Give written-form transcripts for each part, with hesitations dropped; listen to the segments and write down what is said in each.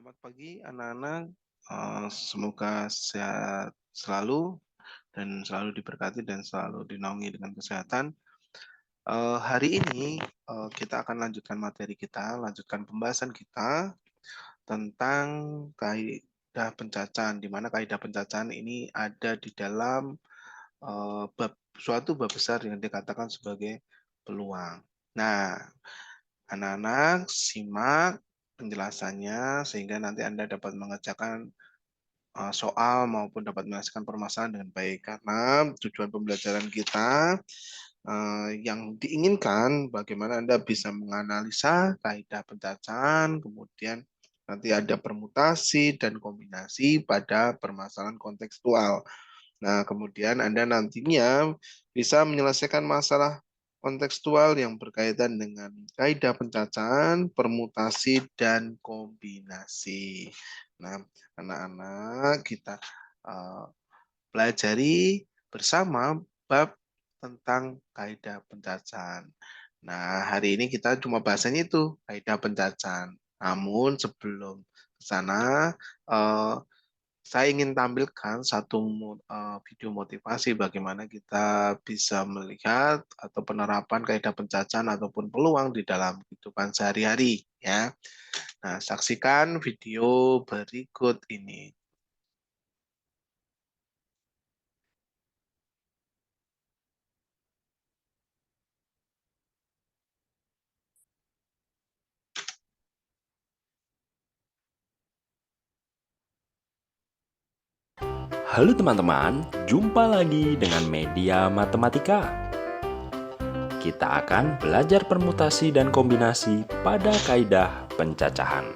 Selamat pagi anak-anak, semoga sehat selalu dan selalu diberkati dan selalu dinaungi dengan kesehatan. Hari ini, kita akan lanjutkan materi kita, lanjutkan pembahasan kita tentang kaidah pencacahan, di mana kaidah pencacahan ini ada di dalam, suatu bab besar yang dikatakan sebagai peluang. Nah, anak-anak simak penjelasannya sehingga nanti Anda dapat mengerjakan soal maupun dapat menyelesaikan permasalahan dengan baik. Karena tujuan pembelajaran kita yang diinginkan bagaimana Anda bisa menganalisa kaidah pencacahan, kemudian nanti ada permutasi dan kombinasi pada permasalahan kontekstual. Nah, kemudian Anda nantinya bisa menyelesaikan masalah kontekstual yang berkaitan dengan kaidah pencacahan, permutasi, dan kombinasi. Nah, anak-anak kita uh, pelajari bersama bab tentang kaidah pencacahan. Nah, hari ini kita cuma bahasanya itu, kaidah pencacahan. Namun sebelum ke sana, uh, saya ingin tampilkan satu video motivasi bagaimana kita bisa melihat atau penerapan kaidah pencacahan ataupun peluang di dalam kehidupan sehari-hari ya. Nah, saksikan video berikut ini. Halo teman-teman, jumpa lagi dengan Media Matematika. Kita akan belajar permutasi dan kombinasi pada kaidah pencacahan.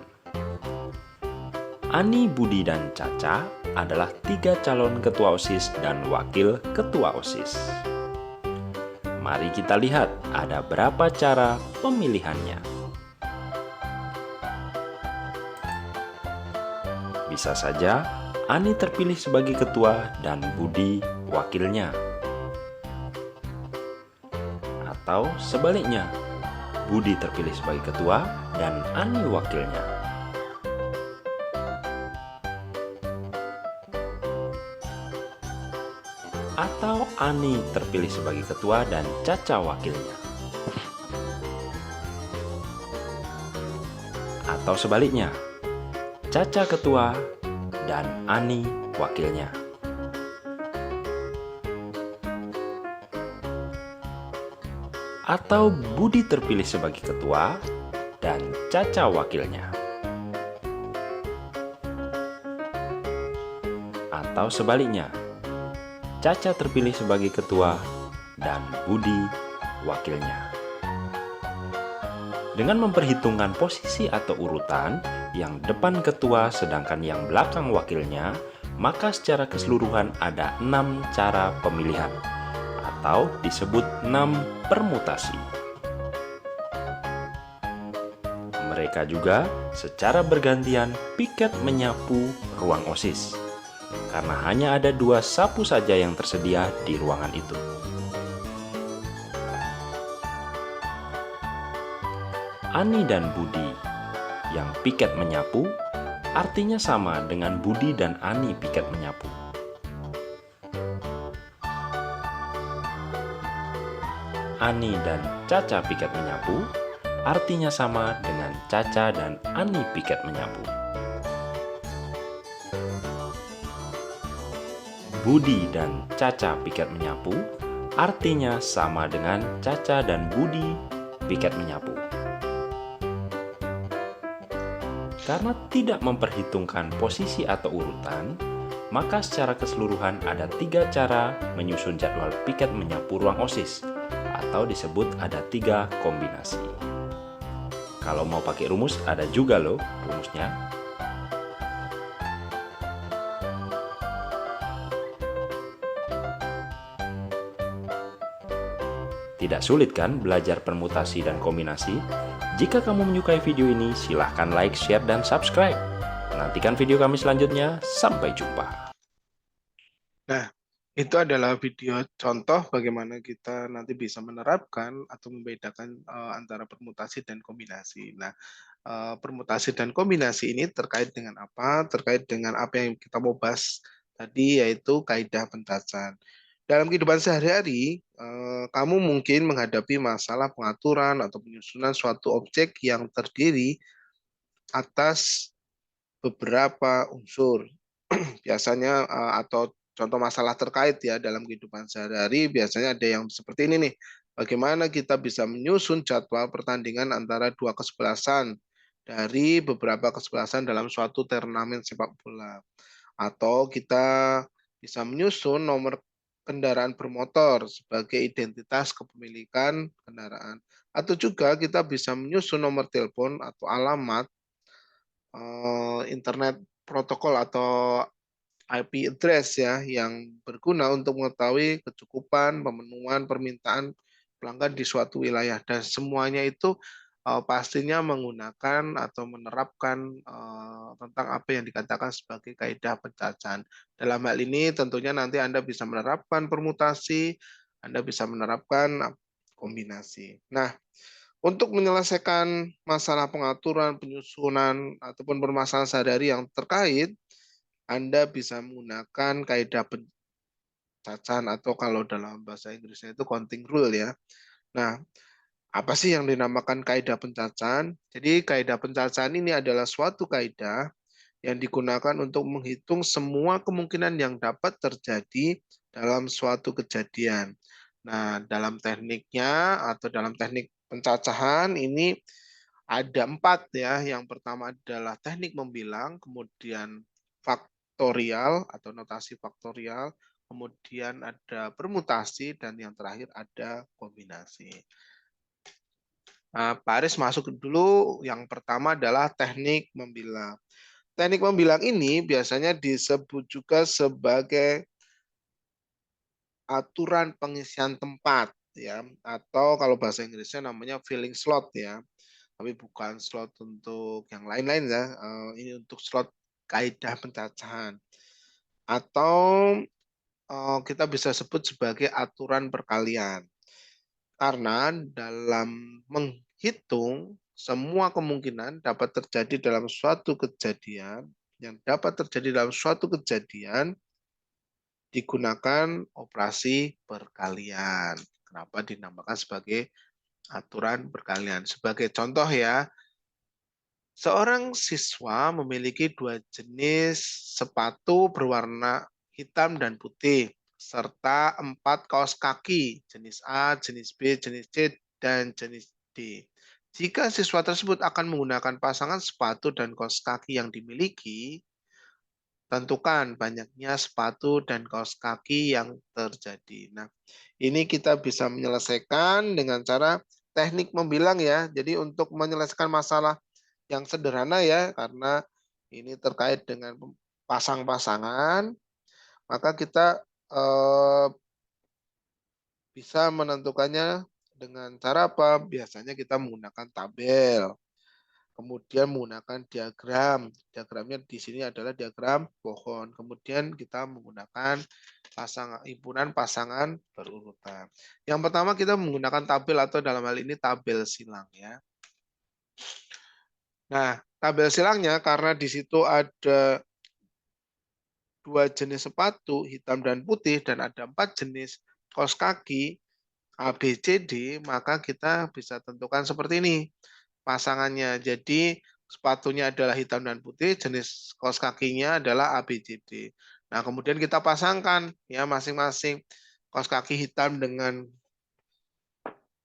Ani, Budi, dan Caca adalah 3 calon ketua OSIS dan wakil ketua OSIS. Mari kita lihat ada berapa cara pemilihannya. Bisa saja Ani terpilih sebagai ketua dan Budi wakilnya. Atau sebaliknya, Budi terpilih sebagai ketua dan Ani wakilnya. Atau Ani terpilih sebagai ketua dan Caca wakilnya. Atau sebaliknya, Caca ketua dan Ani wakilnya. Atau Budi terpilih sebagai ketua dan Caca wakilnya. Atau sebaliknya, Caca terpilih sebagai ketua dan Budi wakilnya. Dengan memperhitungkan posisi atau urutan, yang depan ketua sedangkan yang belakang wakilnya, maka secara keseluruhan ada 6 cara pemilihan, atau disebut 6 permutasi. Mereka juga secara bergantian piket menyapu ruang OSIS, karena hanya ada 2 sapu saja yang tersedia di ruangan itu. Ani dan Budi yang piket menyapu artinya sama dengan Budi dan Ani piket menyapu. Ani dan Caca piket menyapu artinya sama dengan Caca dan Ani piket menyapu. Budi dan Caca piket menyapu artinya sama dengan Caca dan Budi piket menyapu. Karena tidak memperhitungkan posisi atau urutan, maka secara keseluruhan ada 3 cara menyusun jadwal piket menyapu ruang OSIS, atau disebut ada 3 kombinasi. Kalau mau pakai rumus, ada juga loh rumusnya. Tidak sulit kan belajar permutasi dan kombinasi? Jika kamu menyukai video ini, silahkan like, share, dan subscribe. Nantikan video kami selanjutnya. Sampai jumpa. Nah, Itu adalah video contoh bagaimana kita nanti bisa menerapkan atau membedakan antara permutasi dan kombinasi. Nah, permutasi dan kombinasi ini terkait dengan apa? Terkait dengan apa yang kita mau bahas tadi, yaitu kaidah pencacahan. Dalam kehidupan sehari-hari, kamu mungkin menghadapi masalah pengaturan atau penyusunan suatu objek yang terdiri atas beberapa unsur. Biasanya atau contoh masalah terkait ya dalam kehidupan sehari-hari biasanya ada yang seperti ini nih. Bagaimana kita bisa menyusun jadwal pertandingan antara dua kesebelasan dari beberapa kesebelasan dalam suatu turnamen sepak bola. Atau kita bisa menyusun nomor kendaraan bermotor sebagai identitas kepemilikan kendaraan. Atau juga kita bisa menyusun nomor telepon atau alamat internet protokol atau IP address ya yang berguna untuk mengetahui kecukupan pemenuhan permintaan pelanggan di suatu wilayah dan semuanya itu pastinya menggunakan atau menerapkan tentang apa yang dikatakan sebagai kaidah pencacahan. Dalam hal ini tentunya nanti Anda bisa menerapkan permutasi, Anda bisa menerapkan kombinasi. Nah, untuk menyelesaikan masalah pengaturan, penyusunan, ataupun permasalahan sehari-hari yang terkait, Anda bisa menggunakan kaidah pencacahan atau kalau dalam bahasa Inggrisnya itu counting rule ya. Nah, apa sih yang dinamakan kaidah pencacahan? Jadi kaidah pencacahan ini adalah suatu kaidah yang digunakan untuk menghitung semua kemungkinan yang dapat terjadi dalam suatu kejadian. Nah, dalam tekniknya atau dalam teknik pencacahan ini ada 4 ya. Yang pertama adalah teknik membilang, kemudian faktorial atau notasi faktorial, kemudian ada permutasi, dan yang terakhir ada kombinasi. Nah, Pak Aris masuk dulu. Yang pertama adalah teknik membilang. Teknik membilang ini biasanya disebut juga sebagai aturan pengisian tempat ya, atau kalau bahasa Inggrisnya namanya filling slot ya. Tapi bukan slot untuk yang lain-lain ya. Ini untuk slot kaidah pencacahan. Atau kita bisa sebut sebagai aturan perkalian. Karena dalam menghitung semua kemungkinan dapat terjadi dalam suatu kejadian, yang dapat terjadi dalam suatu kejadian digunakan operasi perkalian. Kenapa dinamakan sebagai aturan perkalian? Sebagai contoh ya, seorang siswa memiliki 2 jenis sepatu berwarna hitam dan putih, serta 4 kaos kaki, jenis A, jenis B, jenis C, dan jenis D. Jika siswa tersebut akan menggunakan pasangan sepatu dan kaos kaki yang dimiliki, tentukan banyaknya sepatu dan kaos kaki yang terjadi. Nah, ini kita bisa menyelesaikan dengan cara teknik membilang ya. Jadi untuk menyelesaikan masalah yang sederhana ya, karena ini terkait dengan pasang-pasangan, maka kita bisa menentukannya dengan cara apa? Biasanya kita menggunakan tabel, kemudian menggunakan diagram. Diagramnya di sini adalah diagram pohon. Kemudian kita menggunakan himpunan pasangan berurutan. Yang pertama kita menggunakan tabel atau dalam hal ini tabel silang ya. Nah, tabel silangnya karena di situ ada 2 jenis sepatu, hitam dan putih, dan ada 4 jenis kaos kaki, A, B, C, D, maka kita bisa tentukan seperti ini pasangannya. Jadi sepatunya adalah hitam dan putih, jenis kaos kakinya adalah A, B, C, D. Nah, kemudian kita pasangkan ya masing-masing kaos kaki hitam dengan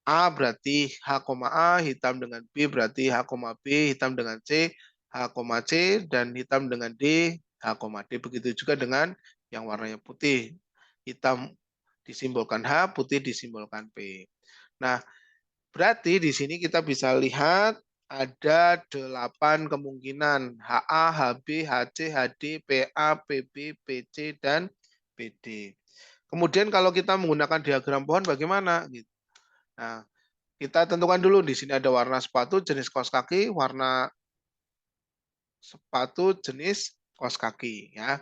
A berarti H, A, hitam dengan B berarti H, B, hitam dengan C, H, C, dan hitam dengan D, H, D. Begitu juga dengan yang warnanya putih. Hitam disimbolkan H, putih disimbolkan P. Nah, berarti di sini kita bisa lihat ada 8 kemungkinan HA, HB, HC, HD, PA, PB, PC, dan PD. Kemudian kalau kita menggunakan diagram pohon bagaimana? Nah, kita tentukan dulu di sini ada warna sepatu jenis kaos kaki, warna sepatu jenis kaos kaki ya.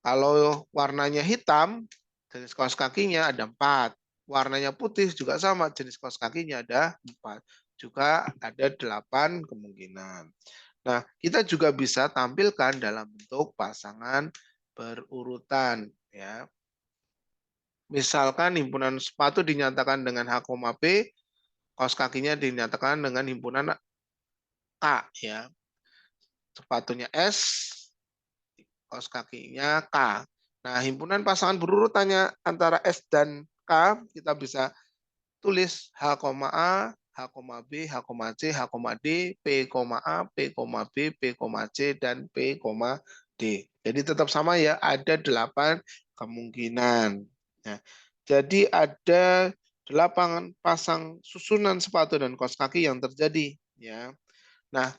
Kalau warnanya hitam, Jenis kaos kakinya ada 4. Warnanya putih juga sama, jenis kaos kakinya ada 4. Juga ada 8 kemungkinan. Nah, kita juga bisa tampilkan dalam bentuk pasangan berurutan ya. Misalkan himpunan sepatu dinyatakan dengan H, P, kaos kakinya dinyatakan dengan himpunan K ya. Sepatunya S, kaos kakinya K. Nah, himpunan pasangan berurutannya antara S dan K kita bisa tulis H, A, H, B, H, C, H, D, P, A, P, B, P, C, dan P, D. Jadi tetap sama ya, ada 8 kemungkinan. Nah, jadi ada 8 pasang susunan sepatu dan kaos kaki yang terjadi. Ya. Nah,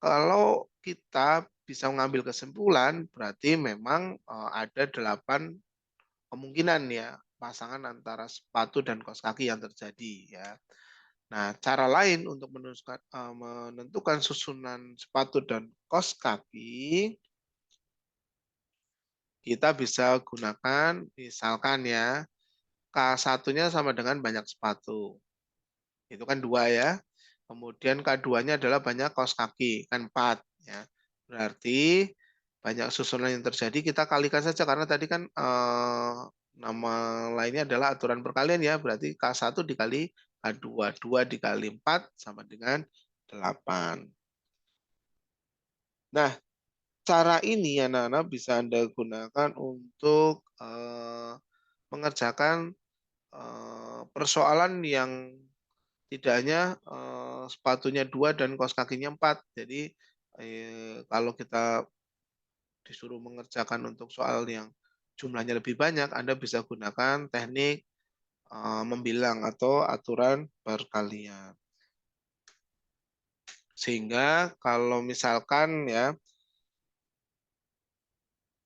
kalau kita bisa mengambil kesimpulan, berarti memang ada 8 kemungkinan ya pasangan antara sepatu dan kaos kaki yang terjadi ya. Nah, cara lain untuk menentukan susunan sepatu dan kaos kaki, kita bisa gunakan misalkan ya, K1-nya sama dengan banyak sepatu. Itu kan 2 ya. Kemudian K2-nya adalah banyak kaos kaki, kan 4 ya. Berarti banyak susunan yang terjadi kita kalikan saja karena tadi kan nama lainnya adalah aturan perkalian ya, berarti K1 dikali K2, 2 dikali 4 sama dengan 8. Nah, cara ini anak-anak bisa Anda gunakan untuk mengerjakan persoalan yang tidak hanya sepatunya 2 dan kaos kakinya 4. Jadi kalau kita disuruh mengerjakan untuk soal yang jumlahnya lebih banyak, Anda bisa gunakan teknik membilang atau aturan perkalian. Sehingga kalau misalkan ya,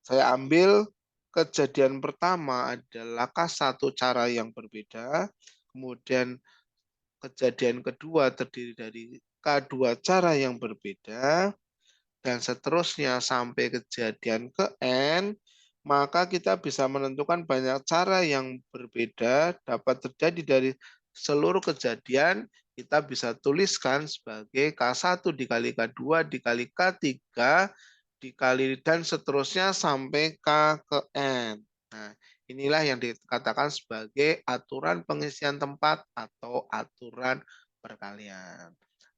saya ambil kejadian pertama adalah satu cara yang berbeda, kemudian kejadian kedua terdiri dari K2 cara yang berbeda, dan seterusnya sampai kejadian ke N, maka kita bisa menentukan banyak cara yang berbeda dapat terjadi dari seluruh kejadian. Kita bisa tuliskan sebagai K1 dikali K2 dikali K3 dikali dan seterusnya sampai K ke N. Nah, inilah yang dikatakan sebagai aturan pengisian tempat atau aturan perkalian.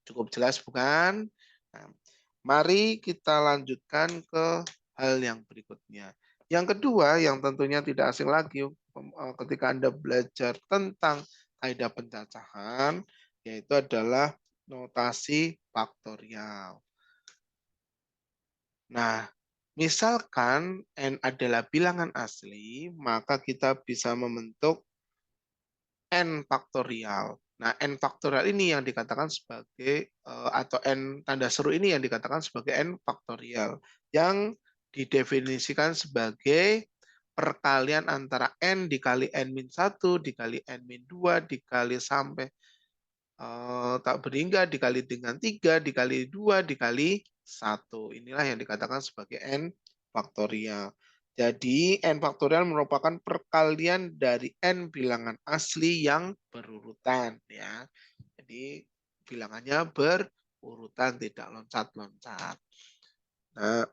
Cukup jelas bukan? Nah, mari kita lanjutkan ke hal yang berikutnya. Yang kedua, yang tentunya tidak asing lagi ketika Anda belajar tentang kaidah pencacahan, yaitu adalah notasi faktorial. Nah, misalkan N adalah bilangan asli, maka kita bisa membentuk N faktorial. Nah, N faktorial ini yang dikatakan sebagai, atau N tanda seru ini yang dikatakan sebagai N faktorial, yang didefinisikan sebagai perkalian antara N dikali N-1 dikali N-2 dikali sampai tak berhingga dikali dengan 3 dikali 2 dikali 1. Inilah yang dikatakan sebagai N faktorial. Jadi N faktorial merupakan perkalian dari N bilangan asli yang berurutan ya. Jadi bilangannya berurutan tidak loncat-loncat. Nah,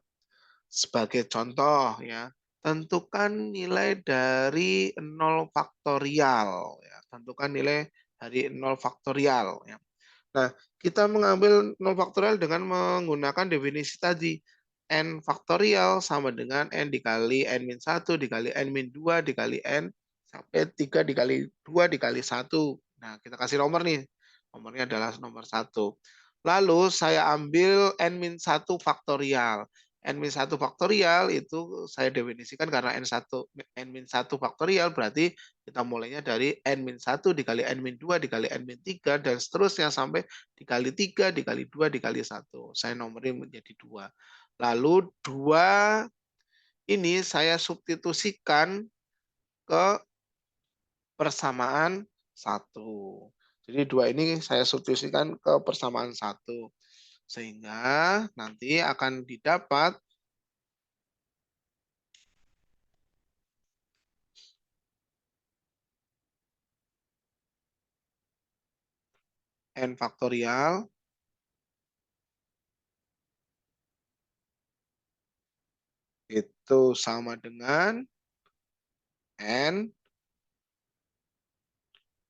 sebagai contoh ya, tentukan nilai dari 0 faktorial ya. Tentukan nilai dari 0 faktorial ya. Nah, kita mengambil 0 faktorial dengan menggunakan definisi tadi. N faktorial sama dengan N dikali N-1 dikali N-2 dikali N sampai 3 dikali 2 dikali 1. Nah, kita kasih nomor nih. Nomornya adalah nomor 1. Lalu saya ambil N-1 faktorial. N-1 faktorial itu saya definisikan karena N-1 faktorial berarti kita mulainya dari N-1 dikali N-2 dikali N-3 dan seterusnya sampai dikali 3 dikali 2 dikali 1. Saya nomorin menjadi 2. Lalu 2 ini saya substitusikan ke persamaan 1. Jadi 2 ini saya substitusikan ke persamaan 1. Sehingga nanti akan didapat N faktorial itu sama dengan N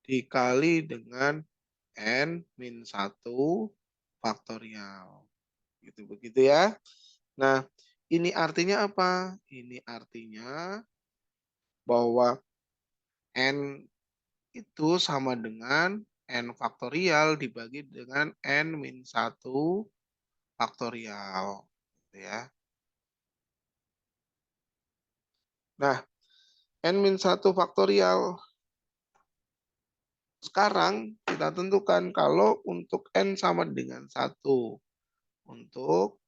dikali dengan N min 1 faktorial. Gitu, begitu ya. Nah, ini artinya apa? Ini artinya bahwa N itu sama dengan N faktorial dibagi dengan N min 1 faktorial. Gitu ya. Nah, N min 1 faktorial. Sekarang kita tentukan kalau untuk N sama dengan 1. Untuk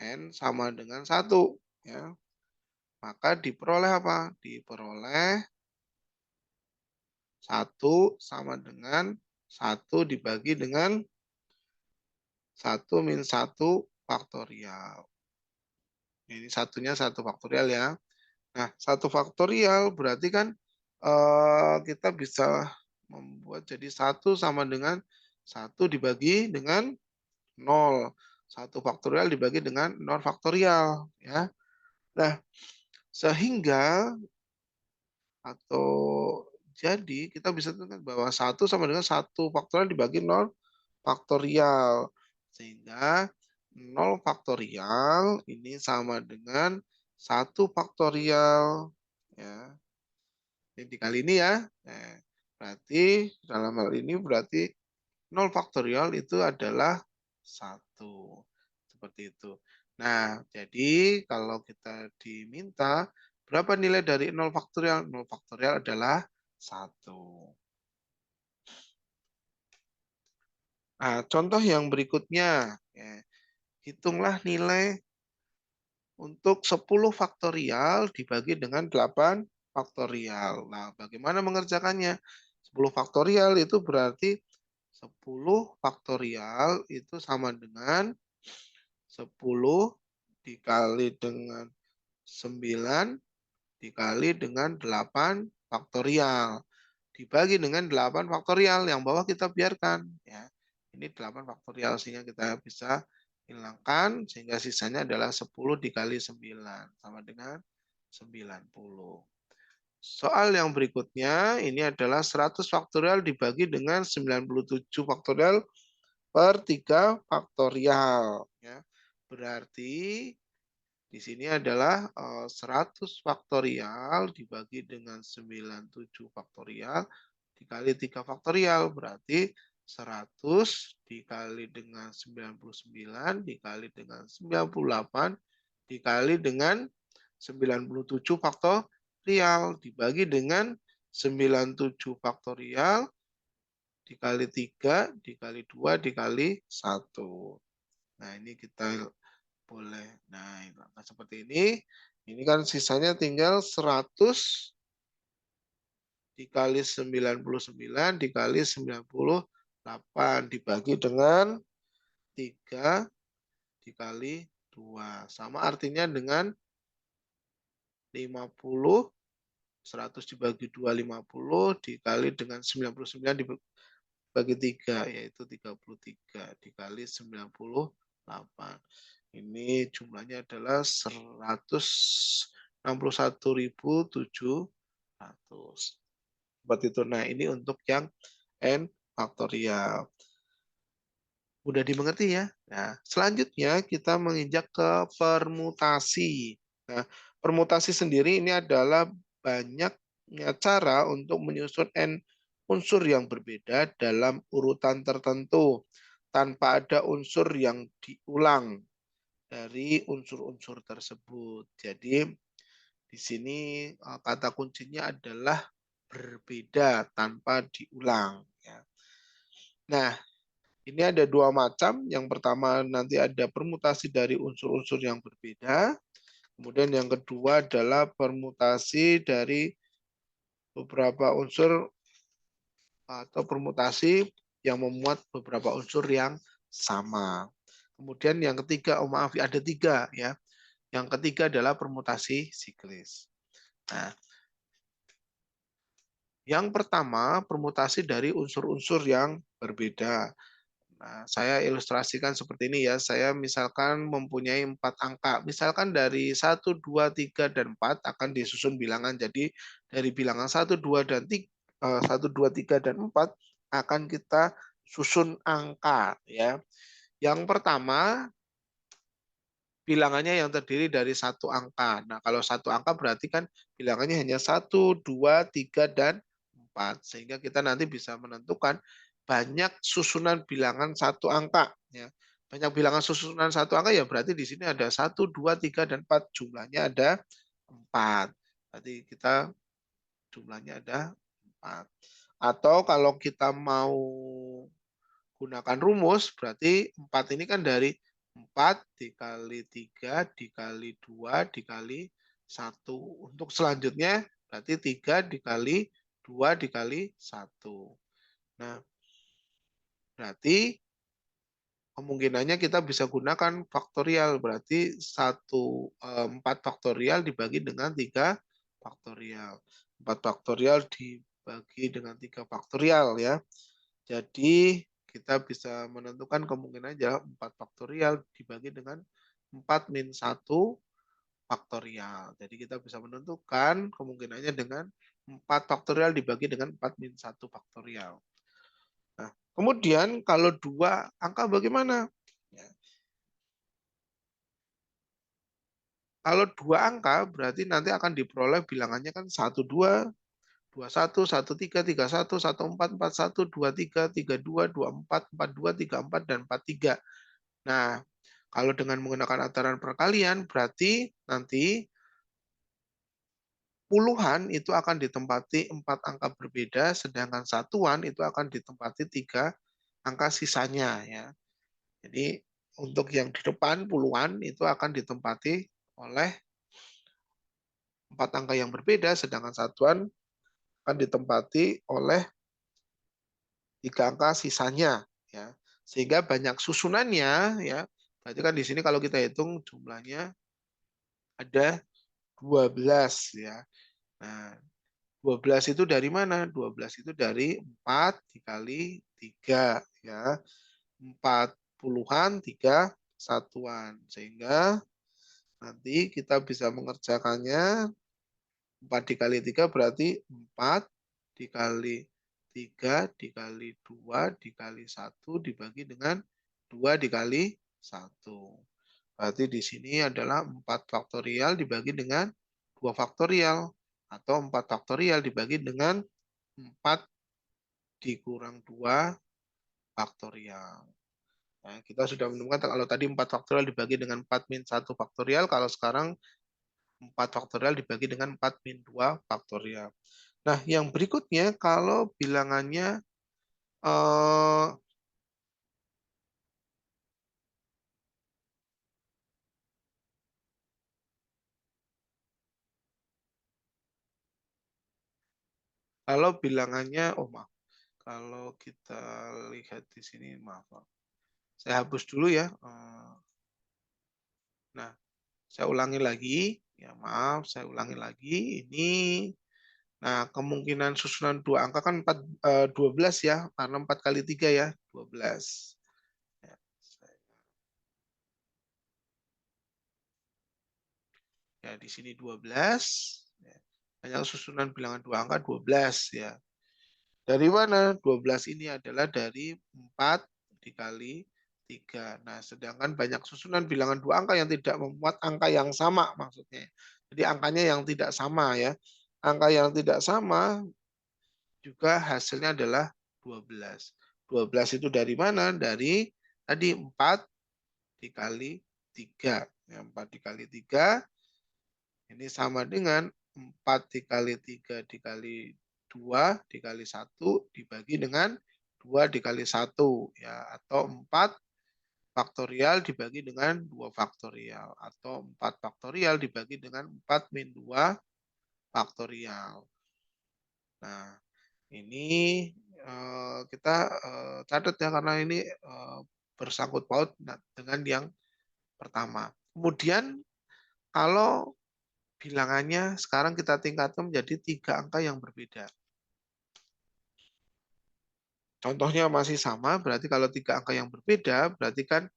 N sama dengan 1. Ya. Maka diperoleh apa? Diperoleh 1 sama dengan 1 dibagi dengan 1 min 1 faktorial. Ini satunya 1 faktorial ya. Nah, 1 faktorial berarti kan kita bisa membuat jadi 1 sama dengan 1 dibagi dengan 0. 1 faktorial dibagi dengan 0 faktorial. Ya. Nah, sehingga atau jadi kita bisa tentukan bahwa 1 sama dengan 1 faktorial dibagi 0 faktorial. Sehingga 0 faktorial ini sama dengan 1 faktorial. Ya. Ini dikali ini ya. Nah, berarti dalam hal ini berarti 0 faktorial itu adalah 1. Seperti itu. Nah, jadi kalau kita diminta berapa nilai dari 0 faktorial? 0 faktorial adalah 1. Nah, contoh yang berikutnya. Ya, hitunglah nilai untuk 10 faktorial dibagi dengan 8 faktorial. Nah, bagaimana mengerjakannya? 10 faktorial itu berarti 10 faktorial itu sama dengan 10 dikali dengan 9 dikali dengan 8 faktorial. Dibagi dengan 8 faktorial. Yang bawah kita biarkan. Ya. Ini 8 faktorial sehingga kita bisa hilangkan. Sehingga sisanya adalah 10 dikali 9. Sama dengan 90. Soal yang berikutnya, ini adalah 100 faktorial dibagi dengan 97 faktorial per 3 faktorial. Ya. Berarti di sini adalah 100 faktorial dibagi dengan 97 faktorial dikali 3 faktorial. Berarti 100 dikali dengan 99 dikali dengan 98 dikali dengan 97 faktorial dibagi dengan 97 faktorial dikali 3 dikali 2 dikali 1. Nah, ini kita boleh. Nah, seperti ini. Ini kan sisanya tinggal 100 dikali 99 dikali 98 dibagi dengan 3 dikali 2. Sama artinya dengan 50, 100 dibagi 2, 50 dikali dengan 99 dibagi 3, yaitu 33 dikali 98. Ini jumlahnya adalah 161.700. Seperti itu. Nah, ini untuk yang N faktorial. Mudah dimengerti ya. Nah, selanjutnya kita menginjak ke permutasi. Nah, permutasi sendiri ini adalah banyaknya cara untuk menyusun N unsur yang berbeda dalam urutan tertentu tanpa ada unsur yang diulang dari unsur-unsur tersebut. Jadi di sini kata kuncinya adalah berbeda tanpa diulang. Ya. Nah, ini ada dua macam. Yang pertama nanti ada permutasi dari unsur-unsur yang berbeda. Kemudian yang kedua adalah permutasi dari beberapa unsur atau permutasi yang memuat beberapa unsur yang sama. Kemudian yang ketiga, oh maaf, ada tiga ya. Yang ketiga adalah permutasi siklis. Nah, yang pertama permutasi dari unsur-unsur yang berbeda. Nah, saya ilustrasikan seperti ini ya. Saya misalkan mempunyai 4 angka. Misalkan dari 1, 2, 3, dan 4 akan disusun bilangan. Jadi dari bilangan 1, 2, dan 3, 1, 2, 3, dan 4 akan kita susun angka ya. Yang pertama bilangannya yang terdiri dari satu angka. Nah, kalau satu angka berarti kan bilangannya hanya 1, 2, 3, dan 4. Sehingga kita nanti bisa menentukan banyak susunan bilangan satu angka. Ya. Banyak bilangan susunan satu angka ya berarti di sini ada 1, 2, 3, dan 4. Jumlahnya ada 4. Berarti kita jumlahnya ada 4. Atau kalau kita mau gunakan rumus, berarti 4 ini kan dari 4 dikali 3 dikali 2 dikali 1. Untuk selanjutnya berarti 3 dikali 2 dikali 1. Nah, berarti kemungkinannya kita bisa gunakan faktorial. Berarti 4 faktorial dibagi dengan 3 faktorial. 4 faktorial dibagi dengan 3 faktorial ya. Jadi kita bisa menentukan kemungkinan adalah 4 faktorial dibagi dengan 4 min 1 faktorial. Jadi kita bisa menentukan kemungkinannya dengan 4 faktorial dibagi dengan 4 min 1 faktorial. Nah, kemudian kalau dua angka bagaimana? Ya, kalau dua angka berarti nanti akan diperoleh bilangannya kan 1, 2, 21, 13, 31, 14, 41, 23, 32, 24, 42, 34, dan 43. Nah, kalau dengan menggunakan aturan perkalian, berarti nanti puluhan itu akan ditempati 4 angka berbeda, sedangkan satuan itu akan ditempati 3 angka sisanya. Ya. Jadi untuk yang di depan puluhan itu akan ditempati oleh 4 angka yang berbeda, sedangkan satuan akan ditempati oleh 3 angka sisanya. Ya. Sehingga banyak susunannya, ya. Berarti kan di sini kalau kita hitung jumlahnya ada 12 ya. Nah, 12 itu dari mana? 12 itu dari 4 dikali 3 ya. 4 puluhan, 3 satuan. Sehingga nanti kita bisa mengerjakannya 4 dikali 3 berarti 4 dikali 3 dikali 2 dikali 1 dibagi dengan 2 dikali 1. Berarti di sini adalah 4 faktorial dibagi dengan 2 faktorial. Atau 4 faktorial dibagi dengan 4 dikurang 2 faktorial. Nah, kita sudah menemukan kalau tadi 4 faktorial dibagi dengan 4 min 1 faktorial, kalau sekarang 4 faktorial dibagi dengan 4 min 2 faktorial. Nah, yang berikutnya kalau bilangannya eh, kalau bilangannya maaf, kalau kita lihat di sini maaf. Saya hapus dulu ya. Nah, saya ulangi lagi. Ya, maaf, saya ulangi lagi. Ini nah, kemungkinan susunan dua angka kan 12 ya, karena 4 kali 3 ya, 12. Ya, ya di sini 12. Ya. Banyak susunan bilangan dua angka 12 ya. Dari mana? 12 ini adalah dari 4 dikali 3. Nah, sedangkan banyak susunan bilangan dua angka yang tidak memuat angka yang sama maksudnya. Jadi angkanya yang tidak sama ya. Angka yang tidak sama juga hasilnya adalah 12. 12 itu dari mana? Dari tadi 4 dikali 3. Ya, 4 dikali 3 ini sama dengan 4 dikali 3 dikali 2 dikali 1 dibagi dengan 2 dikali 1. Ya, atau 4 faktorial dibagi dengan 2 faktorial. Atau 4 faktorial dibagi dengan 4 min 2 faktorial. Nah, ini kita catat ya karena ini bersangkut paut dengan yang pertama. Kemudian kalau bilangannya sekarang kita tingkatkan menjadi 3 angka yang berbeda. contohnya masih sama, berarti kalau 3 angka yang berbeda, berarti kan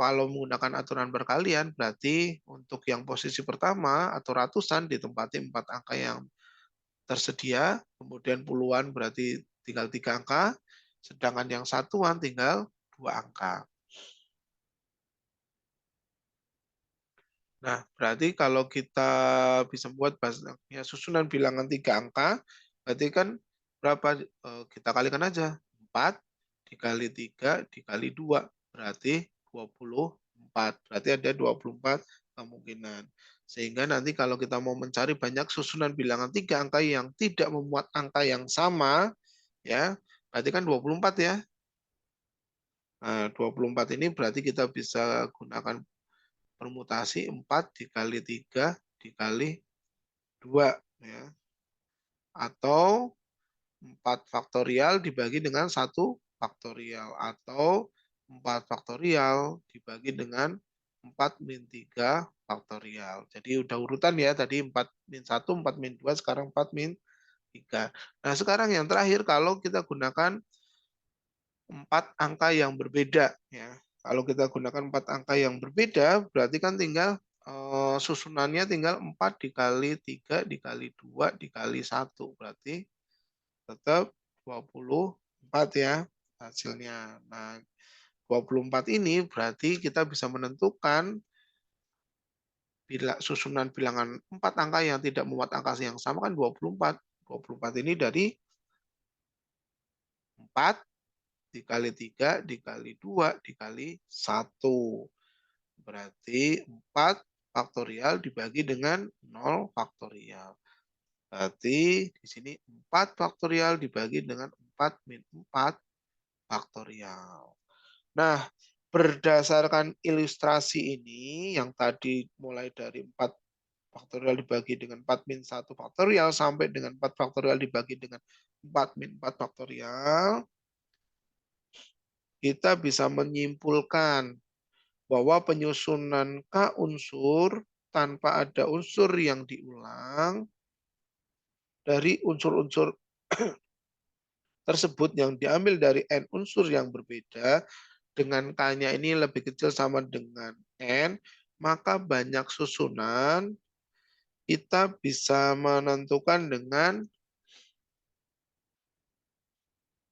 kalau menggunakan aturan perkalian, berarti untuk yang posisi pertama atau ratusan ditempati 4 angka yang tersedia, kemudian puluhan berarti tinggal 3 angka, sedangkan yang satuan tinggal 2 angka. Nah, berarti kalau kita bisa buat ya, susunan bilangan 3 angka, berarti kan berapa? Kita kalikan aja. 4 dikali 3 dikali 2, berarti 24. Berarti ada 24 kemungkinan. Sehingga nanti kalau kita mau mencari banyak susunan bilangan 3 angka yang tidak memuat angka yang sama, ya, berarti kan 24 ya. Nah, 24 ini berarti kita bisa gunakan permutasi 4 dikali 3 dikali 2 ya. Atau 4 faktorial dibagi dengan 1 faktorial atau 4 faktorial dibagi dengan 4 min 3 faktorial. Jadi udah urutan ya, tadi 4 min 1, 4 min 2, sekarang 4 min 3. Nah, sekarang yang terakhir kalau kita gunakan 4 angka yang berbeda ya. Kalau kita gunakan 4 angka yang berbeda, berarti kan tinggal susunannya tinggal 4 dikali 3 dikali 2 dikali 1. Berarti tetap 24 ya hasilnya. Nah, 24 ini berarti kita bisa menentukan susunan bilangan 4 angka yang tidak memuat angka yang sama kan 24. 24 ini dari 4 dikali 3 dikali 2 dikali 1. Berarti 4 faktorial dibagi dengan 0 faktorial. Berarti di sini 4 faktorial dibagi dengan 4 min 4 faktorial. Nah, berdasarkan ilustrasi ini yang tadi mulai dari 4 faktorial dibagi dengan 4 min 1 faktorial sampai dengan 4 faktorial dibagi dengan 4 min 4 faktorial, kita bisa menyimpulkan bahwa penyusunan K unsur tanpa ada unsur yang diulang dari unsur-unsur tersebut yang diambil dari N unsur yang berbeda dengan K-nya ini lebih kecil sama dengan N, maka banyak susunan kita bisa menentukan dengan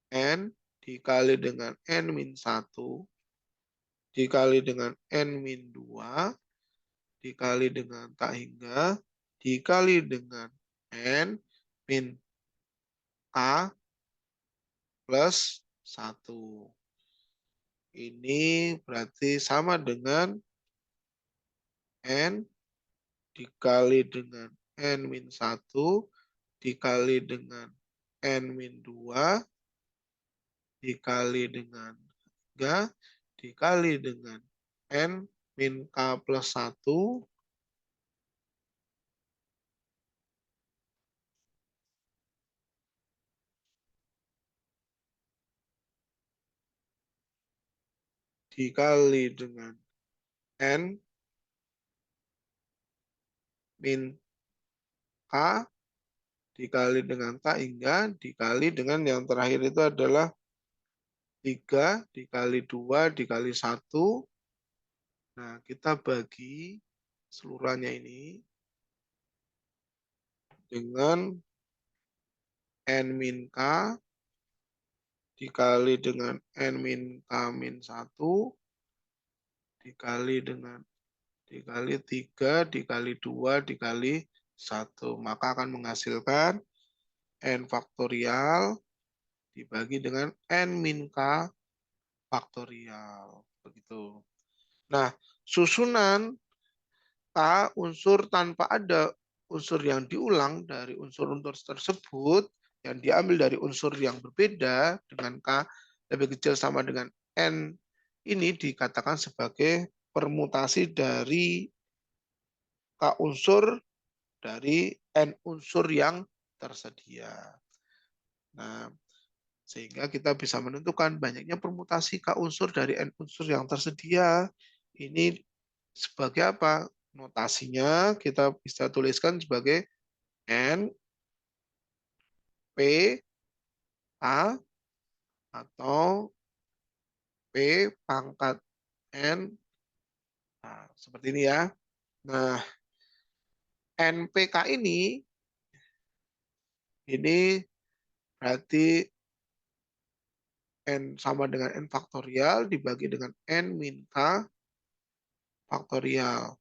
N dikali dengan N-1 dikali dengan N-2 dikali dengan tak hingga dikali dengan N min K plus 1. Ini berarti sama dengan N dikali dengan N-1 dikali dengan N-2 dikali dengan 3 dikali dengan N min K plus 1 dikali dengan N min K dikali dengan K hingga dikali dengan yang terakhir itu adalah 3 dikali 2 dikali 1. Nah, kita bagi seluruhannya ini dengan N min K dikali dengan N min K min 1 dikali dengan dikali 3 dikali 2 dikali 1. Maka akan menghasilkan N faktorial dibagi dengan N min K faktorial. Begitu. Nah, susunan K unsur tanpa ada unsur yang diulang dari unsur-unsur tersebut yang diambil dari unsur yang berbeda dengan K lebih kecil sama dengan N ini dikatakan sebagai permutasi dari K unsur dari N unsur yang tersedia. Nah, sehingga kita bisa menentukan banyaknya permutasi K unsur dari N unsur yang tersedia. Ini sebagai apa? Notasinya kita bisa tuliskan sebagai N, P, A, atau P pangkat N. Nah, seperti ini ya. Nah, NPK ini berarti N sama dengan N faktorial dibagi dengan N min K faktorial.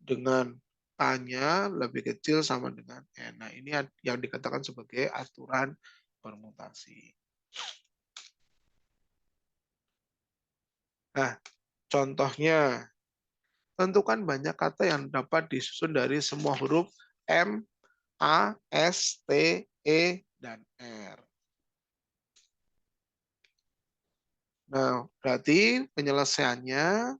Dengan K-nya lebih kecil sama dengan N. Nah, ini yang dikatakan sebagai aturan permutasi. Nah, contohnya, tentukan banyak kata yang dapat disusun dari semua huruf M, A, S, T, E, dan R. Nah, berarti penyelesaiannya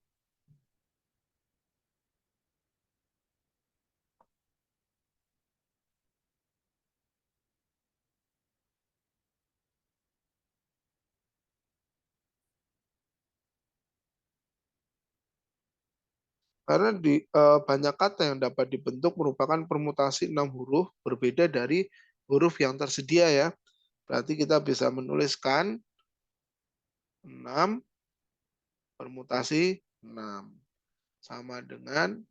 karena banyak kata yang dapat dibentuk merupakan permutasi 6 huruf berbeda dari huruf yang tersedia ya. Berarti kita bisa menuliskan 6 permutasi 6 sama dengan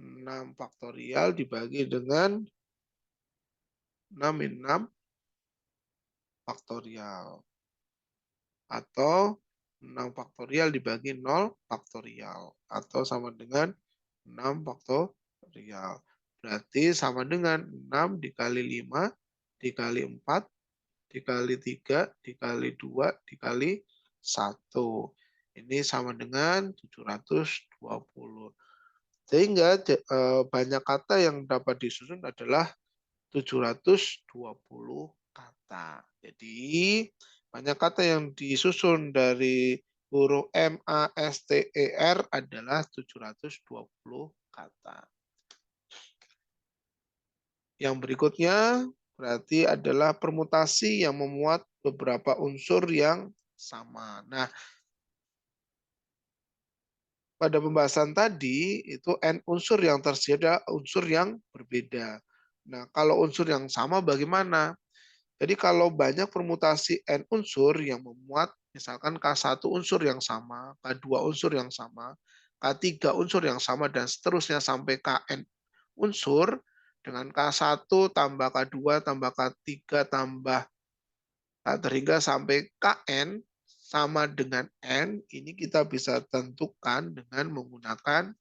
6 faktorial dibagi dengan 6 min 6 faktorial. Atau 6 faktorial dibagi 0 faktorial. Atau sama dengan 6 faktorial. Berarti sama dengan 6 dikali 5 dikali 4 dikali 3 dikali 2 dikali 1. Ini sama dengan 720. Sehingga banyak kata yang dapat disusun adalah 720 kata. Jadi banyak kata yang disusun dari huruf M, A, S, T, E, R adalah 720 kata. Yang berikutnya berarti adalah permutasi yang memuat beberapa unsur yang sama. Nah, pada pembahasan tadi itu N unsur yang tersedia unsur yang berbeda. Nah, kalau unsur yang sama bagaimana? Jadi kalau banyak permutasi N unsur yang memuat misalkan K1 unsur yang sama, K2 unsur yang sama, K3 unsur yang sama, dan seterusnya sampai Kn unsur dengan K1 tambah K2 tambah K3 tambah hingga sampai Kn sama dengan N, ini kita bisa tentukan dengan menggunakan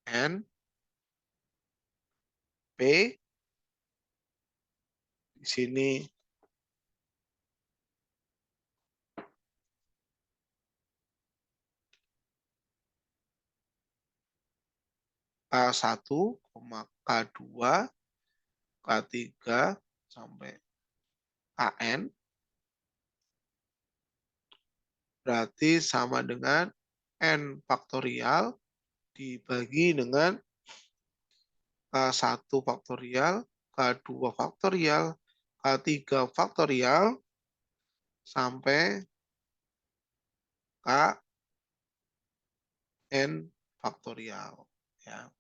N, P, di sini K1, K2, K3, sampai Kn, berarti sama dengan N faktorial dibagi dengan K1 faktorial, K2 faktorial, K3 faktorial, sampai Kn faktorial. Ya.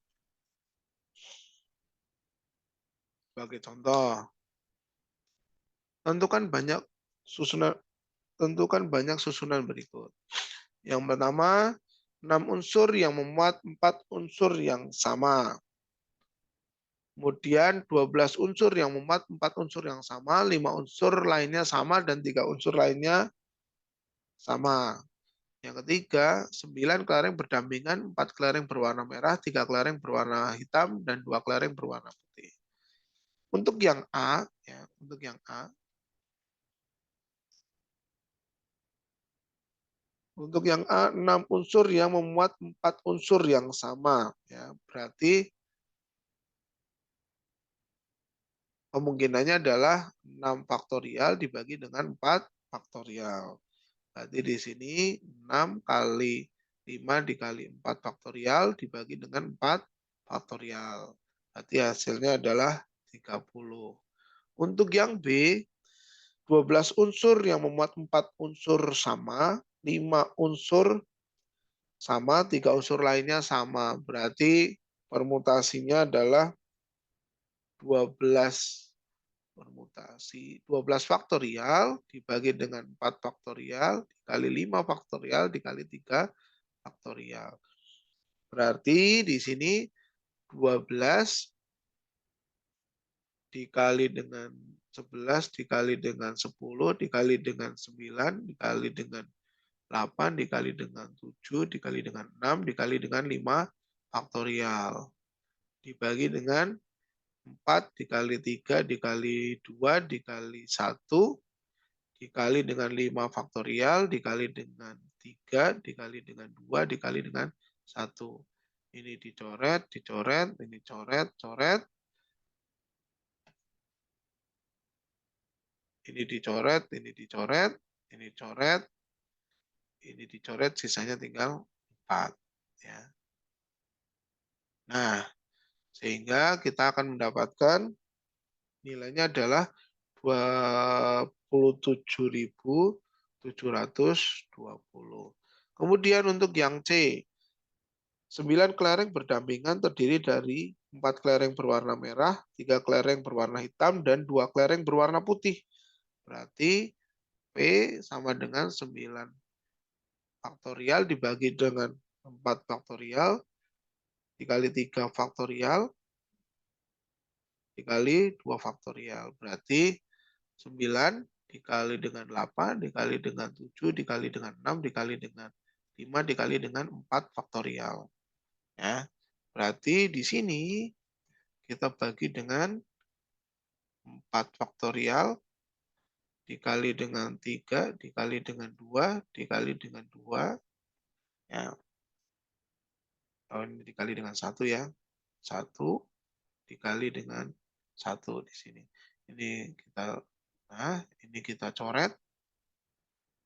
Sebagai contoh, tentukan banyak susunan berikut. Yang pertama, 6 unsur yang memuat 4 unsur yang sama. Kemudian 12 unsur yang memuat 4 unsur yang sama, 5 unsur lainnya sama, dan 3 unsur lainnya sama. Yang ketiga, 9 kelereng berdampingan, 4 kelereng berwarna merah, 3 kelereng berwarna hitam, dan 2 kelereng berwarna putih. Untuk yang A, untuk yang A, 6 unsur yang memuat 4 unsur yang sama. Ya, berarti kemungkinannya adalah 6 faktorial dibagi dengan 4 faktorial. Berarti di sini 6 kali 5 dikali 4 faktorial dibagi dengan 4 faktorial. Berarti hasilnya adalah 30. Untuk yang B, 12 unsur yang memuat 4 unsur sama, 5 unsur sama, 3 unsur lainnya sama. Berarti permutasinya adalah 12 permutasi 12 faktorial dibagi dengan 4 faktorial dikali 5 faktorial dikali 3 faktorial. Berarti di sini 12 dikali dengan 11 dikali dengan 10 dikali dengan 9 dikali dengan 8 dikali dengan 7 dikali dengan 6 dikali dengan 5 faktorial. Dibagi dengan 4 dikali 3 dikali 2 dikali 1 dikali dengan 5 faktorial dikali dengan 3 dikali dengan 2 dikali dengan 1. Ini dicoret, dicoret, ini coret, coret. Ini dicoret, ini dicoret, ini coret, ini dicoret, sisanya tinggal 4. Ya. Nah, sehingga kita akan mendapatkan nilainya adalah 27.720. Kemudian untuk yang C, 9 kelereng berdampingan terdiri dari 4 kelereng berwarna merah, 3 kelereng berwarna hitam, dan 2 kelereng berwarna putih. Berarti P sama dengan 9 faktorial dibagi dengan 4 faktorial dikali 3 faktorial dikali 2 faktorial. Berarti 9 dikali dengan 8 dikali dengan 7 dikali dengan 6 dikali dengan 5 dikali dengan 4 faktorial. Ya. Berarti di sini kita bagi dengan 4 faktorial dikali dengan 3 dikali dengan 2 dikali dengan 2. Ya. Oh, ini dikali dengan 1 ya. 1 dikali dengan 1 di sini. Ini kita coret.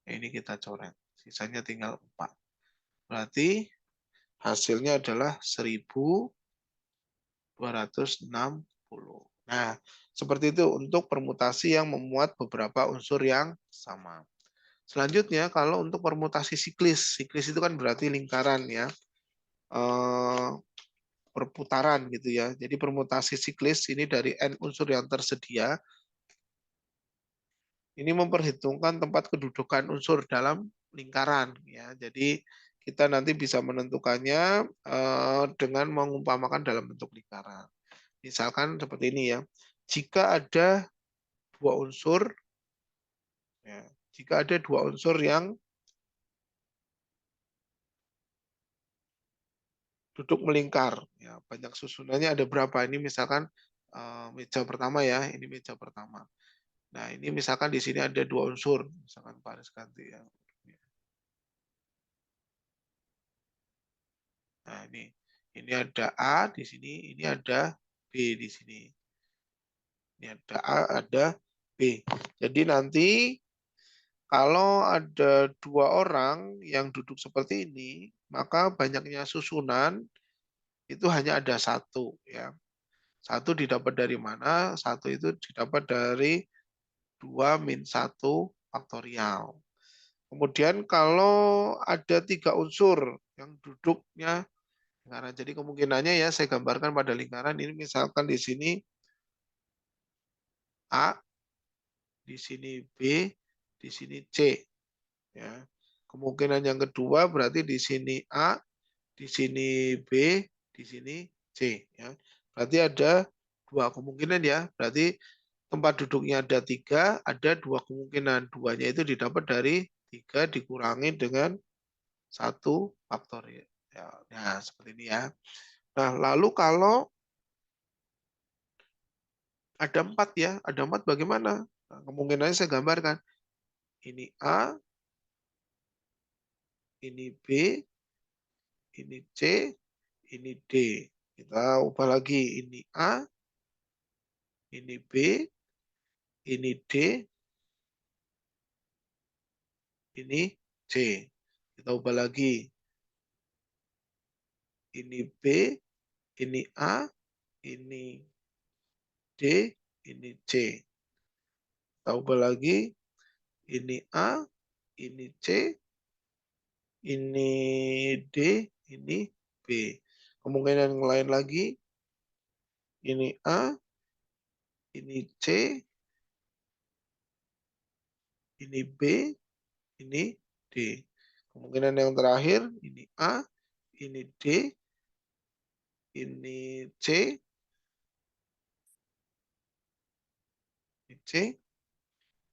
Ini kita coret. Sisanya tinggal 4. Berarti hasilnya adalah 1260. Nah, seperti itu untuk permutasi yang memuat beberapa unsur yang sama. Selanjutnya, kalau untuk permutasi siklis. Siklis itu kan berarti lingkaran ya. Perputaran gitu ya. Jadi permutasi siklis ini dari N unsur yang tersedia. Ini memperhitungkan tempat kedudukan unsur dalam lingkaran ya. Jadi kita nanti bisa menentukannya dengan mengumpamakan dalam bentuk lingkaran. Misalkan seperti ini ya. Jika ada dua unsur ya, jika ada dua unsur yang duduk melingkar ya, banyak susunannya ada berapa? Ini misalkan meja pertama ya, ini meja pertama. Nah, ini misalkan di sini ada dua unsur, misalkan baris ganti ya. Nah, ini ada A di sini, ini ada B di sini. Ini ada A, ada B. Jadi nanti kalau ada dua orang yang duduk seperti ini, maka banyaknya susunan itu hanya ada satu ya. Satu didapat dari mana? Satu itu didapat dari 2 min 1 faktorial. Kemudian kalau ada 3 unsur yang duduknya lingkaran. Jadi kemungkinannya ya saya gambarkan pada lingkaran ini misalkan di sini A, di sini B, di sini C. Ya. Kemungkinan yang kedua berarti di sini A, di sini B, di sini C. Ya. Berarti ada dua kemungkinan ya. Berarti tempat duduknya ada 3, ada dua kemungkinan. Duanya itu didapat dari 3 dikurangi dengan 1 faktorial. Ya, nah, seperti ini ya. Nah, lalu kalau ada 4 ya, ada 4 bagaimana? Nah, kemungkinannya saya gambarkan. Ini A, ini B, ini C, ini D. Kita ubah lagi. Ini A, ini B, ini D, ini C. Kita ubah lagi. Ini B, ini A, ini D, ini C. Kita ubah lagi. Ini A, ini C, ini D, ini B. Kemungkinan yang lain lagi. Ini A, ini C, ini B, ini D. Kemungkinan yang terakhir, ini A, ini D, ini C, ini C,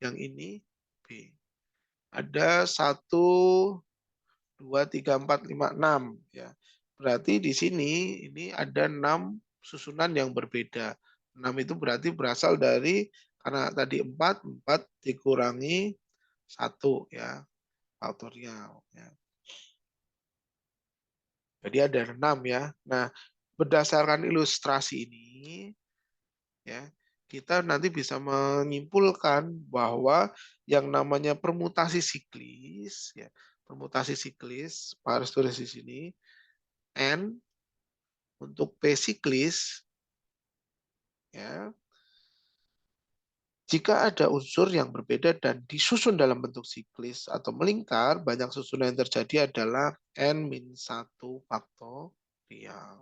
yang ini B. Ada 1, 2, 3, 4, 5, 6. Ya. Berarti di sini ini ada 6 susunan yang berbeda. 6 itu berarti berasal dari, karena tadi 4 dikurangi 1 ya, faktorial. Ya. Jadi ada 6 ya. Nah, berdasarkan ilustrasi ini, ya, kita nanti bisa menyimpulkan bahwa yang namanya permutasi siklis, ya, permutasi siklis, Pak harus tulis di sini, N untuk P siklis, ya, jika ada unsur yang berbeda dan disusun dalam bentuk siklis atau melingkar, banyak susunan yang terjadi adalah N-1 faktorial.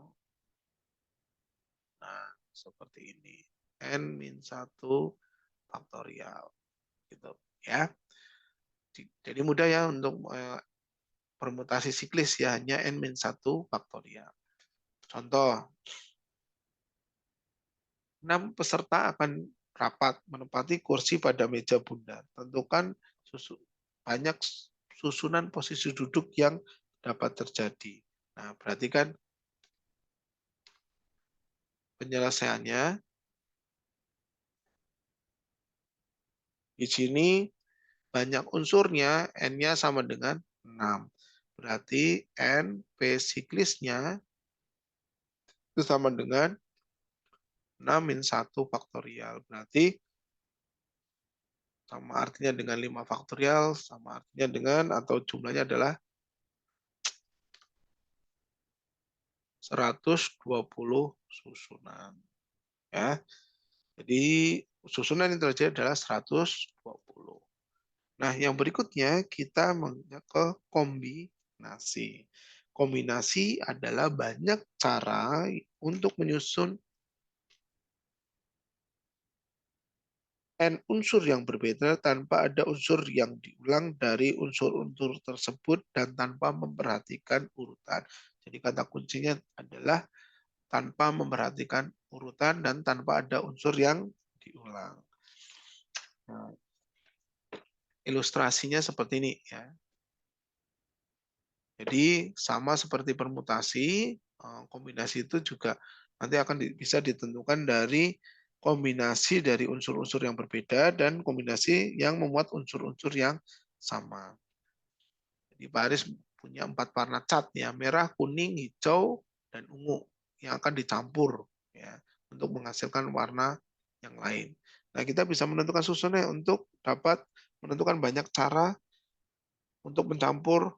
Nah, seperti ini. N-1 faktorial. Gitu, ya. Jadi mudah ya untuk permutasi siklis ya, hanya N-1 faktorial. Contoh, 6 peserta akan rapat menempati kursi pada meja bundar. Tentukan banyak susunan posisi duduk yang dapat terjadi. Nah, berarti kan penyelesaiannya di sini banyak unsurnya, N-nya sama dengan 6. Berarti N P siklisnya itu sama dengan 6-1 faktorial. Berarti sama artinya dengan 5 faktorial, sama artinya dengan, atau jumlahnya adalah 120 susunan. Ya. Jadi susunan yang terjadi adalah 120. Nah, yang berikutnya kita ke kombinasi. Kombinasi adalah banyak cara untuk menyusun N unsur yang berbeda tanpa ada unsur yang diulang dari unsur-unsur tersebut dan tanpa memperhatikan urutan. Jadi kata kuncinya adalah tanpa memperhatikan urutan dan tanpa ada unsur yang diulang. Nah, ilustrasinya seperti ini ya. Jadi sama seperti permutasi, kombinasi itu juga nanti akan bisa ditentukan dari kombinasi dari unsur-unsur yang berbeda dan kombinasi yang memuat unsur-unsur yang sama. Jadi Pak Aris punya 4 warna cat ya, merah, kuning, hijau, dan ungu yang akan dicampur ya untuk menghasilkan warna yang lain. Nah, kita bisa menentukan susunannya untuk dapat menentukan banyak cara untuk mencampur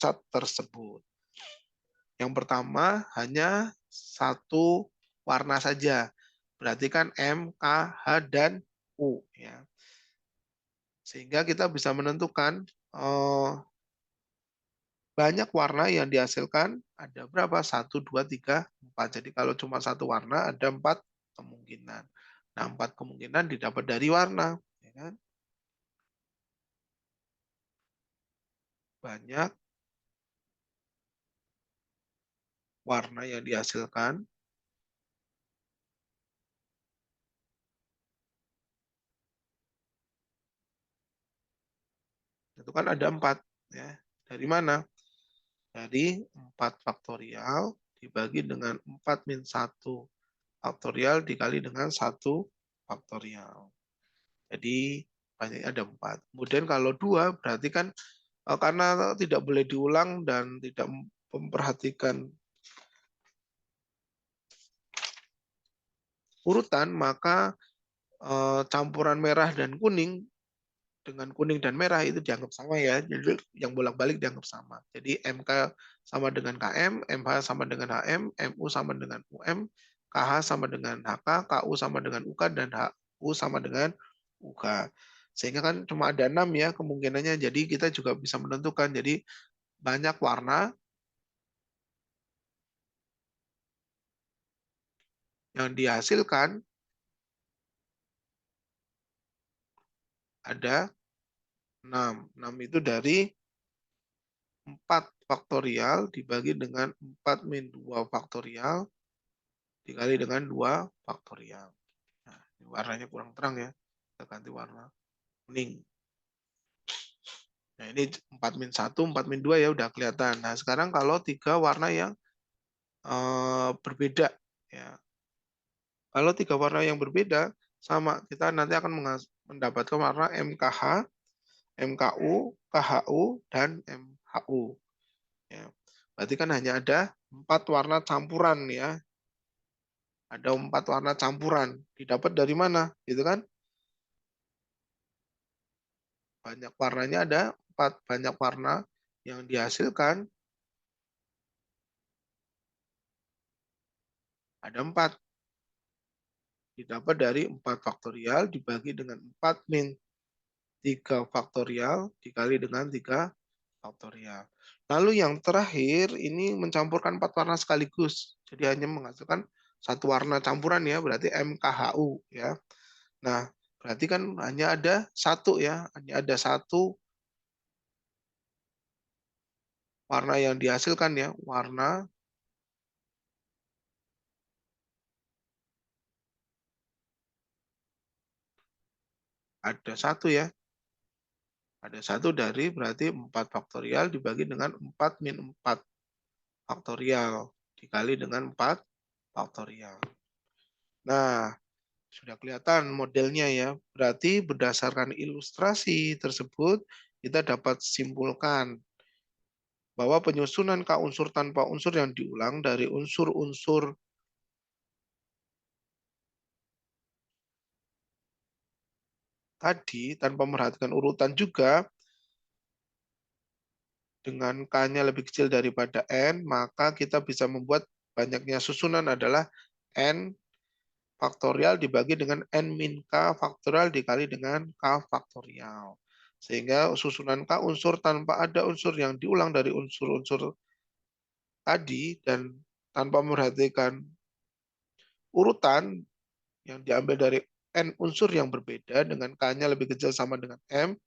cat tersebut. Yang pertama hanya satu warna saja. Berarti kan M, K, H, dan U. Ya. Sehingga kita bisa menentukan banyak warna yang dihasilkan. Ada berapa? 1, 2, 3, 4. Jadi kalau cuma satu warna ada 4 kemungkinan. Nah, 4 kemungkinan didapat dari warna. Ya kan? Banyak warna yang dihasilkan. Itu kan ada 4. Ya. Dari mana? Dari 4 faktorial dibagi dengan 4 min 1 faktorial dikali dengan 1 faktorial. Jadi banyaknya ada 4. Kemudian kalau 2 berarti kan karena tidak boleh diulang dan tidak memperhatikan urutan, maka campuran merah dan kuning dengan kuning dan merah itu dianggap sama ya. Jadi yang bolak-balik dianggap sama. Jadi MK sama dengan KM, MH sama dengan HM, MU sama dengan UM, KH sama dengan HK, KU sama dengan UK, dan HU sama dengan UK. Sehingga kan cuma ada 6 ya kemungkinannya. Jadi kita juga bisa menentukan. Jadi banyak warna yang dihasilkan ada 6. 6 itu dari 4 faktorial dibagi dengan 4 min 2 faktorial dikali dengan 2 faktorial. Nah, warnanya kurang terang ya. Kita ganti warna kuning. Nah, ini 4 min 1, 4 min 2 ya udah kelihatan. Nah, sekarang kalau 3 warna yang berbeda ya. Kalau 3 warna yang berbeda sama, kita nanti akan mendapatkan warna MKH, MKU, KHU, dan MHU. Ya. Berarti kan hanya ada 4 warna campuran ya. Ada 4 warna campuran. Didapat dari mana? Gitu kan? Banyak warnanya ada 4. Banyak warna yang dihasilkan ada 4. Didapat dari 4 faktorial dibagi dengan 4 min 3 faktorial dikali dengan 3 faktorial. Lalu yang terakhir ini mencampurkan 4 warna sekaligus. Jadi hanya menghasilkan satu warna campuran ya, berarti MKHU ya. Nah, berarti kan hanya ada satu ya, hanya ada satu warna yang dihasilkan ya, warna ada satu ya. Ada satu dari berarti 4 faktorial dibagi dengan 4 min 4 faktorial dikali dengan 4 faktorial. Nah, sudah kelihatan modelnya ya. Berarti berdasarkan ilustrasi tersebut, kita dapat simpulkan bahwa penyusunan K unsur tanpa unsur yang diulang dari unsur-unsur tadi tanpa memperhatikan urutan juga dengan K-nya lebih kecil daripada N, maka kita bisa membuat banyaknya susunan adalah N faktorial dibagi dengan N min K faktorial dikali dengan K faktorial. Sehingga susunan K unsur tanpa ada unsur yang diulang dari unsur-unsur tadi dan tanpa memperhatikan urutan yang diambil dari N unsur yang berbeda dengan K-nya lebih kecil sama dengan M,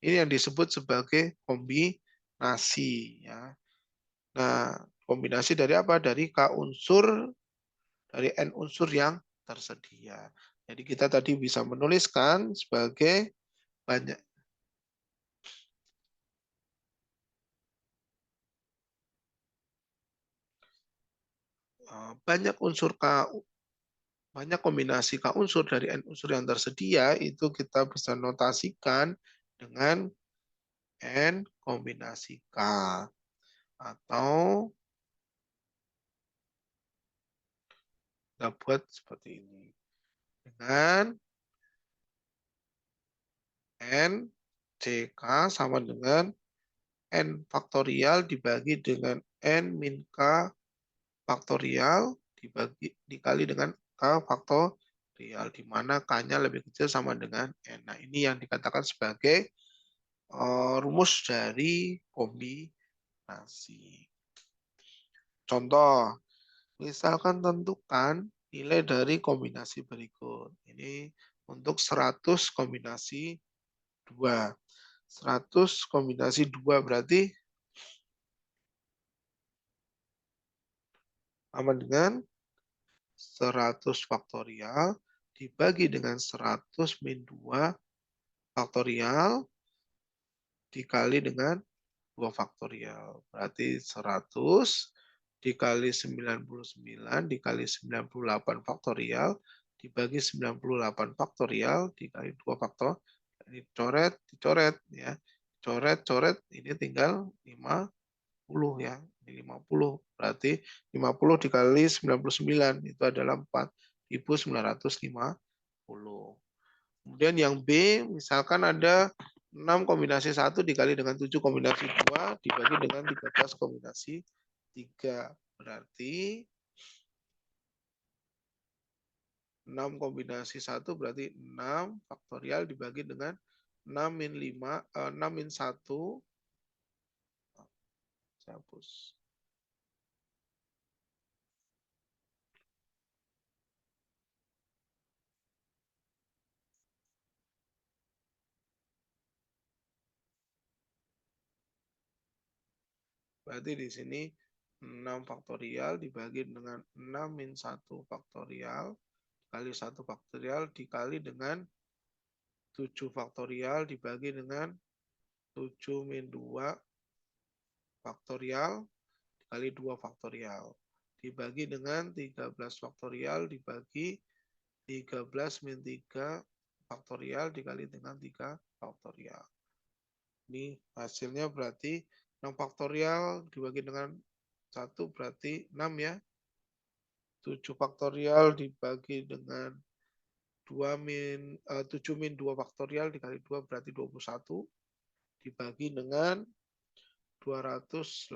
ini yang disebut sebagai kombinasi. Ya. Nah, kombinasi dari apa? Dari K unsur, dari N unsur yang tersedia. Jadi kita tadi bisa menuliskan sebagai banyak banyak unsur K, banyak kombinasi K unsur dari N unsur yang tersedia itu kita bisa notasikan dengan N kombinasi K atau kita buat seperti ini dengan N CK sama dengan N faktorial dibagi dengan N min K faktorial dikali dengan K faktorial, di mana K-nya lebih kecil sama dengan N. Nah, ini yang dikatakan sebagai rumus dari kombinasi. Contoh, misalkan tentukan nilai dari kombinasi berikut. Ini untuk 100 kombinasi 2. 100 kombinasi 2 berarti sama dengan 100 faktorial dibagi dengan 100 min 2 faktorial dikali dengan 2 faktorial. Berarti 100 dikali 99 dikali 98 faktorial dibagi 98 faktorial dikali 2 faktor. Ini coret, dicoret ya. Coret, coret, ini tinggal 50 ya. Ini 50. Berarti 50 dikali 99 itu adalah 4.950. Kemudian yang B, misalkan ada 6 kombinasi 1 dikali dengan 7 kombinasi 2 dibagi dengan 13 kombinasi 3. Berarti 6 kombinasi 1 berarti 6 faktorial dibagi dengan 6 min 5, 6 min 1. Saya hapus. Berarti di sini 6 faktorial dibagi dengan 6 min 1 faktorial kali 1 faktorial dikali dengan 7 faktorial dibagi dengan 7 min 2 faktorial dikali 2 faktorial. Dibagi dengan 13 faktorial dibagi 13 min 3 faktorial dikali dengan 3 faktorial. Ini hasilnya berarti 6 faktorial dibagi dengan 1 berarti 6 ya. 7 faktorial dibagi dengan 7 min 2 faktorial dikali 2 berarti 21. Dibagi dengan 286.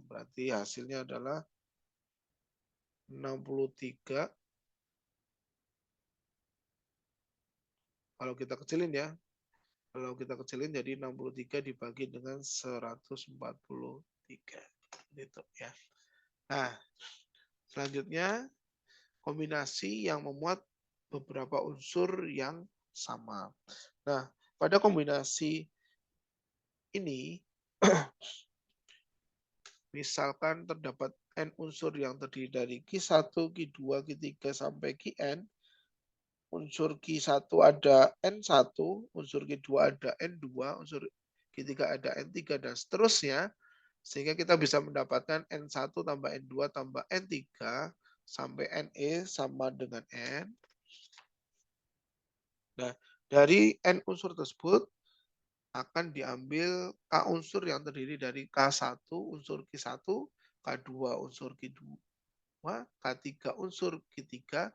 Berarti hasilnya adalah 63. Kalau kita kecilin ya. Kalau kita kecilin jadi 63 dibagi dengan 143. Gitu ya. Nah, selanjutnya kombinasi yang memuat beberapa unsur yang sama. Nah, pada kombinasi ini, misalkan terdapat N unsur yang terdiri dari Q1, Q2, Q3, sampai Qn, unsur Q1 ada N1, unsur Q2 ada N2, unsur Q3 ada N3, dan seterusnya, sehingga kita bisa mendapatkan N1 tambah N2 tambah N3 sampai Ne sama dengan N. Nah, dari N unsur tersebut akan diambil K unsur yang terdiri dari K1 unsur Q1, K2 unsur Q2, K3 unsur Q3,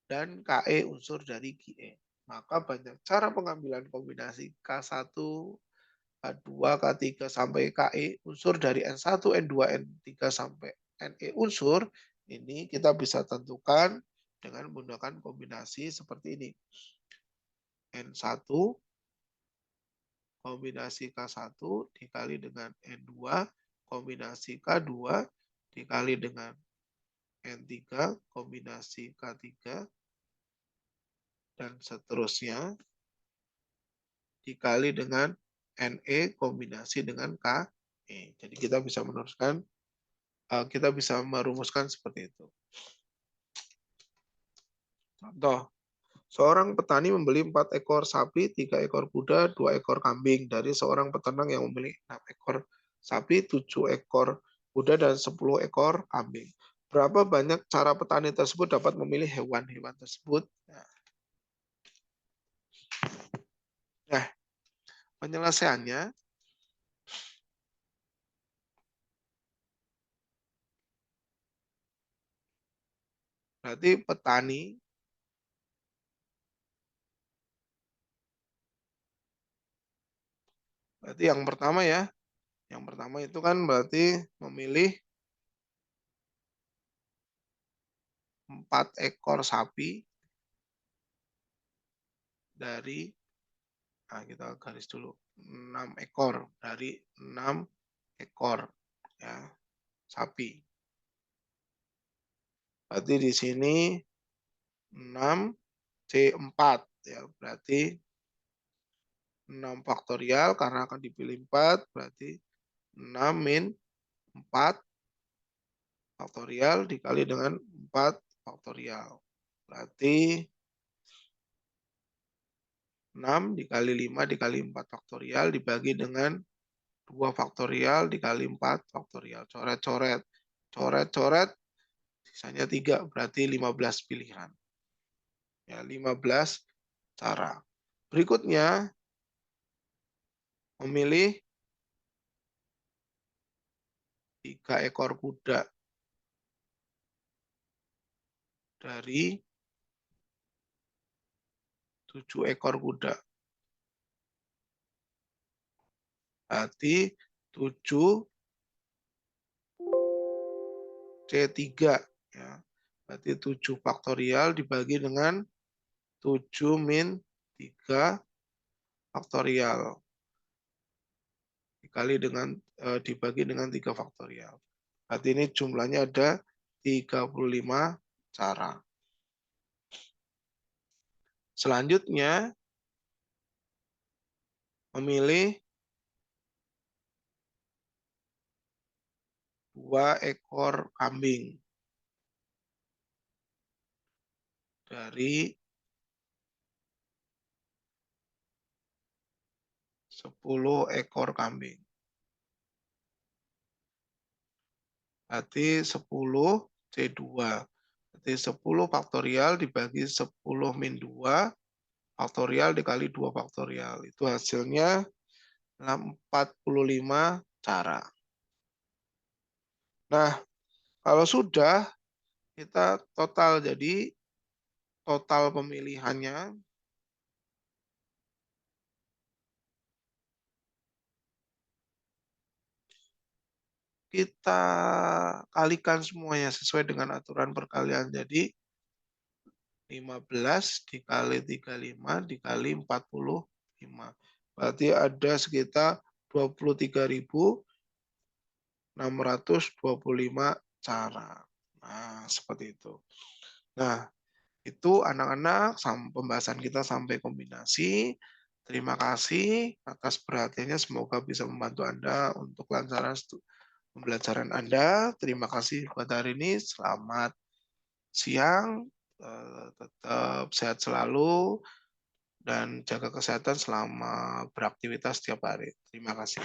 dan Ke unsur dari Ke. Maka banyak cara pengambilan kombinasi K1, K2, K3 sampai Ke unsur dari N1, N2, N3 sampai Ne unsur. Ini kita bisa tentukan dengan menggunakan kombinasi seperti ini. N1 kombinasi K1 dikali dengan N2 kombinasi K2 dikali dengan N3 kombinasi K3 dan seterusnya dikali dengan Ne kombinasi dengan Ke. Jadi kita bisa meneruskan, kita bisa merumuskan seperti itu. Contoh, seorang petani membeli 4 ekor sapi, 3 ekor kuda, 2 ekor kambing dari seorang peternak yang memiliki 6 ekor sapi, 7 ekor kuda, dan 10 ekor kambing. Berapa banyak cara petani tersebut dapat memilih hewan-hewan tersebut? Nah, penyelesaiannya, berarti petani berarti yang pertama ya, yang pertama itu kan berarti memilih 4 ekor sapi dari, nah kita garis dulu, 6 ekor dari 6 ekor ya sapi. Berarti di sini 6 C4 ya, berarti 6 faktorial karena akan dipilih 4 berarti 6 min 4 faktorial dikali dengan 4 faktorial. Berarti 6 dikali 5 dikali 4 faktorial dibagi dengan 2 faktorial dikali 4 faktorial. Coret-coret. Coret-coret sisanya 3 berarti 15 pilihan. Ya, 15 cara. Berikutnya memilih 3 ekor kuda dari 7 ekor kuda. Berarti 7 C3 ya. Berarti 7 faktorial dibagi dengan 7 min 3 faktorial dikali dengan dibagi dengan 3 faktorial. Berarti ini jumlahnya ada 35 cara. Selanjutnya memilih 2 ekor kambing. Dari 10 ekor kambing. Berarti 10 C2. Berarti 10 faktorial dibagi 10 min 2 faktorial dikali 2 faktorial. Itu hasilnya 45 cara. Nah, kalau sudah kita total, jadi total pemilihannya kita kalikan semuanya sesuai dengan aturan perkalian. Jadi 15 dikali 35 dikali 45. Berarti ada sekitar 23.625 cara. Nah, seperti itu. Nah, itu anak-anak pembahasan kita sampai kombinasi. Terima kasih atas perhatiannya. Semoga bisa membantu Anda untuk kelancaran pembelajaran Anda. Terima kasih buat hari ini. Selamat siang. Tetap sehat selalu dan jaga kesehatan selama beraktivitas setiap hari. Terima kasih.